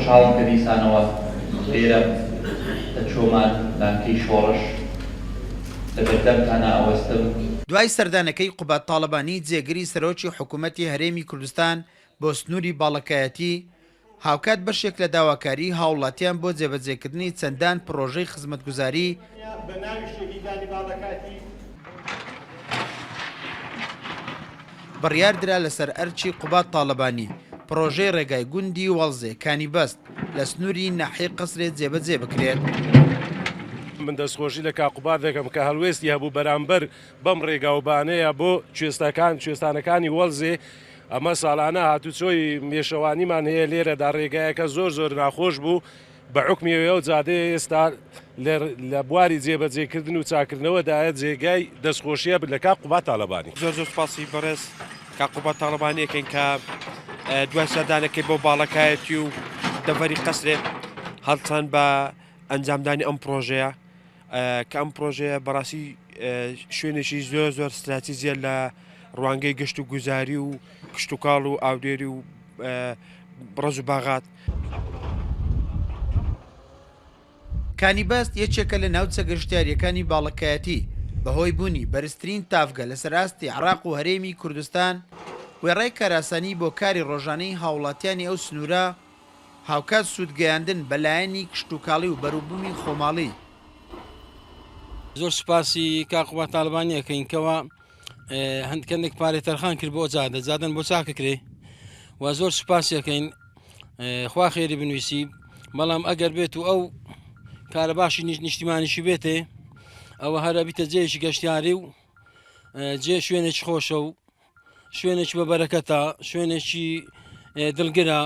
خۆشحاڵم کە دیسانەوە لێرە لە چۆمان لانکەی شۆڕش لە بەردەمتانە ئەوەستم. دوای سەردانەکەی قوبات تاڵەبانی جێگری سەرۆکی حکوومەتی هەرێمی کوردستان بۆ سنووری باڵەکایەتی هاوکات بەشێک لە داواکاری هاوڵاتیان بۆ جێبەجێکردنی چەندان پرۆژەی خزمەتگوزاری بڕیاردرا لەسەر ئەرچی قوبات تاڵەبانی پرۆژەی ڕێگای گوندی وەڵزێ کانی بەست لە سنووری ناحیە قەسرێ جێبەجێ بکرێت. من دەستخۆشی لە کاقوبات دەکەم کە هەڵوێستی هەبوو بەرامبەر بەم ڕێگاوبانەیە بۆ کوێستانەکانی وەڵزێ. ئەمە ساڵانە هاتوچۆی مێشەوانیمان هەیە لێرەدا ڕێگایەکە زۆر ناخۆش بوو بە حکمیەوە و جادەیە ئێستا لە بواری جێبەجێکردن و چاکردنەوەدایە جێگای دەستخۆشیە لە کاقوبات تاڵەبانی. زۆر سوپاسی بەڕێز کاقوبات تاڵەبانیەکەین کە دوای سەردانەکەی بۆ باڵەکایەتی و دەڤەری قەسرێ هەڵچەند بە ئەنجامدانی ئەم پرۆژەیە کە ئەم پرۆژەیە بەڕاستی شوێنێکی زۆر استراتیژیە لە ڕوانگەی گەشت و گوزاری و کشتتوکاڵ و ئاودێری و ڕز و باغات. کانی بەست یەکێکە لە ناوچە گەشتیاریەکانی باڵەکایەتی بەهۆی بوونی بەرزترین تافگە لە سەراستی عێراق و هەرێمی کوردستان وێڕای کاراسانی بۆ کاری ڕۆژانەی هاوڵاتیانی ئەو سنوورە هاوکات سوودگەیاندن بەلایەنی کشتتوکاڵی و بەروبوومی خۆماڵی. زۆر سوپاسی کاقوبات تاڵەبانیەکەینکەوە هەندکەندێک پارێ تەرخان کرد بۆ جادەن بۆ چاکەکرێ و زۆر سوپاسیەکەین خوا خێری بنوویسی. بەڵام ئەگەر بێت و ئەو کارە باشی نیشتیمانیشی بێتێ ئەوە هەرە بیتە جێیشی گەشتیاری و جێ شوێنێکی خۆشە و شوێنێکی بەبەرەکەتە شوێنێکی دڵگرە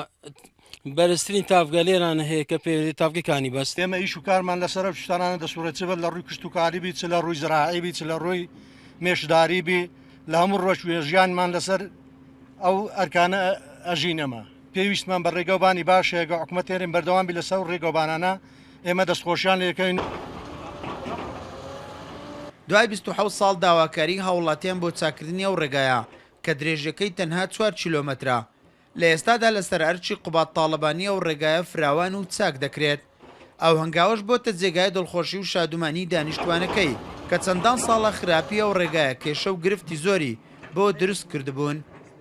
بەرزترین تافگە لێرانە هەیە کە پێ تافگەکانی بەست. ئێمە ئیش و کارمان لەسەر شتانانە دەسوورەت لە ڕووی کشتتوکاری بی چ لە ڕووی زراعی بی چ لە ڕووی مێشداری بی لە هەموو ڕۆژ ژیانمان لەسەر ئەو ئەرکانە ئەژینەمە. پێویستمان بە ڕێگەوبانی باشەیەگە حکومەت تێرین بەردەوامبی لەسەر ڕێگەوبانانە ئێمە دەستخۆشیان لێکەین. دوای 27 ساڵ داواکاری هاوڵاتیان بۆ چاکردنی ئەو ڕێگایە کە درێژەکەی تەنها 4 کیلۆمەترە لە ئێستادا لەسەر ئەرچی قوبات تاڵەبانی ئەو ڕێگایە فراوان و چاک دەکرێت. ئەو هەنگاوش بۆتە جێگای دڵخۆشی و شادومانی دانیشتوانەکەی کە چەندان ساڵە خراپی ئەو ڕێگایە کێشە و گرفتی زۆری بۆ دروست کردبوون.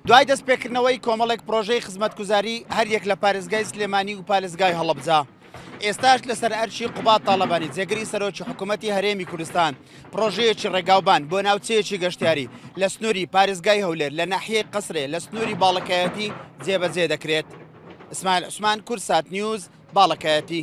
دوای دەستپێکردنەوەی کۆمەڵێک پرۆژەی خزمەتگوزاری هەریەک لە پارێزگای سلێمانی و پارێزگای هەڵەبجە ئێستاش لەسەر ئەرچی قوبات تاڵەبانی جێگری سەرۆکی حکوومەتی هەرێمی کوردستان پرۆژەیەکی ڕێگاوبان بۆ ناوچەیەکی گەشتیاری لە سنووری پارێزگای هەولێر لە ناحیەی قەسرێ لە سنووری باڵەکایەتی جێبەجێ دەکرێت. ئیسماعیل عوسمان، کورسات نیوز، باڵەکایەتی.